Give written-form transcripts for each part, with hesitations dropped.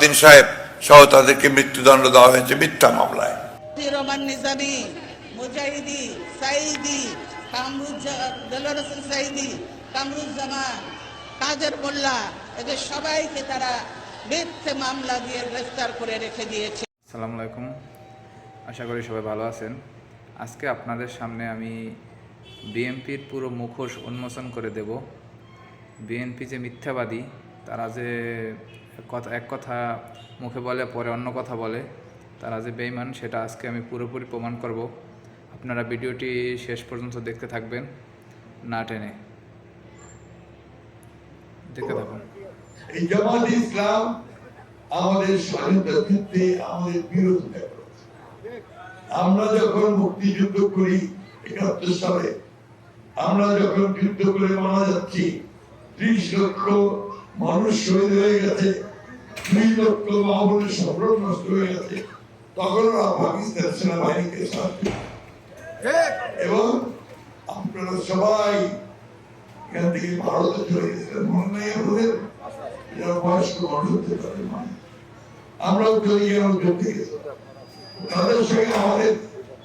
সালাউদ্দিন সাহেব সহ তাদেরকে মৃত্যুদণ্ড দেওয়া হয়েছে মিথ্যা মামলায়। রহমান নিজামী, মুজাহিদি, সাইদি, দেলোয়ার হোসেন সাইদি, কামরুজ্জামান, কাদের মোল্লা, এদের সবাইকে তারা মিথ্যে মামলা দিয়ে গ্রেফতার করে রেখে দিয়েছে। আসসালামু আলাইকুম, আশা করি সবাই ভালো আছেন। আজকে আপনাদের সামনে আমি বিএনপির পুরো মুখোশ উন্মোচন করে দেব। বিএনপি যে মিথ্যাবাদী, তারা যে এক কথা মুখে বলে পরে অন্য কথা বলে, তারা যে বেঈমান, সেটা আজকে আমি পুরোপুরি প্রমাণ করব। আপনারা ভিডিওটি শেষ পর্যন্ত দেখতে থাকবেন, না টেনে দেখতে থাকুন। এই জামাত ইসলাম আমাদের স্বাধীনতার ক্ষেত্রে আমাদের বিরোধিতা করেছে। আমরা যখন মুক্তিযুদ্ধ করি ৭১ সালে, আমরা যখন যুদ্ধ করে মারা যাচ্ছি, ৩০ লক্ষ মানুষ শহীদ হয়ে গেছে, ২ লক্ষ মাহবুবের সম্পর্ক নষ্ট হয়ে গেছে, তখন ওরা পাকিস্তান সেনাবাহিনীকে সাহায্য, এবং আপনারা সবাই এখান থেকে ভারতে চলে গেছিলেন, মনে নেই আমাদের? বয়স্ক মানুষ হতে পারে, আমরাও চলে গেলাম যুদ্ধে গেছি। তাদের সঙ্গে আমাদের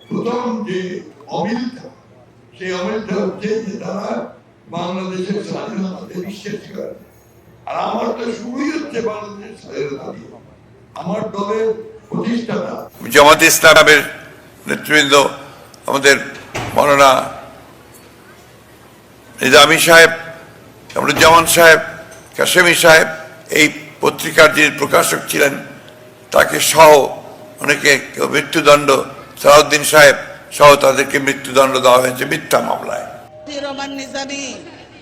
প্রথম যে অমিলটা, সেই অমিলটা হচ্ছে যে তারা বাংলাদেশের স্বাধীনতাতে বিশ্বাস করে। আর আমার তো শুরুই হচ্ছে বাংলাদেশের স্বাধীনতা দিয়ে। আমার দলের প্রতিষ্ঠাতা জামাত ইসলামের নেতৃবৃন্দ, আমাদের মৌলানা নিজামী সাহেব, কামরুজ্জামান সাহেব, কাশেমি সাহেব, এই পত্রিকার যিনি প্রকাশক ছিলেন, তাকে সহ অনেকে মৃত্যুদণ্ড, সালাউদ্দিন সাহেব সহ তাদেরকে মৃত্যুদণ্ড দেওয়া হয়েছে মিথ্যা মামলায়। রহমান নিজামী,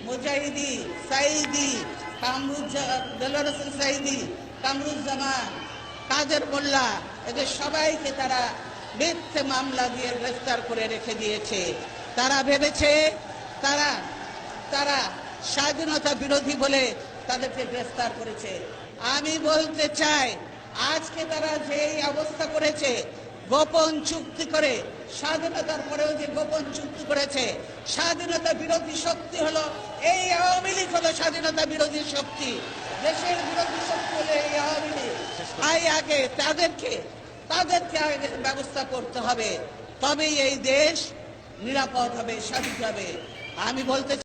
মুজাহিদি, সাইদি, দেলোয়ার হোসেন সাইদি, কামরুজ্জামান, কাদের মোল্লা, এদের সবাইকে তারা মিথ্যে মামলা দিয়ে গ্রেফতার করে রেখে দিয়েছে। তারা ভেবেছে তারা স্বাধীনতা বিরোধী বলে তাদেরকে গ্রেফতার করেছে। আমি বলতে চাই, আজকে তারা যে অবস্থা করেছে, গোপন চুক্তি করে, স্বাধীনতার পরেও যে গোপন চুক্তি করেছে, স্বাধীনতা বিরোধী শক্তি হলো এই আওয়ামী লীগ, হলো স্বাধীনতা বিরোধী শক্তি, দেশের বিরোধী শক্তি হলো এই আওয়ামী লীগ। আগে তাদেরকে আগে ব্যবস্থা করতে হবে, তবেই এই দেশ নিরাপদ হবে, স্বাধীন হবে। আমি বলতে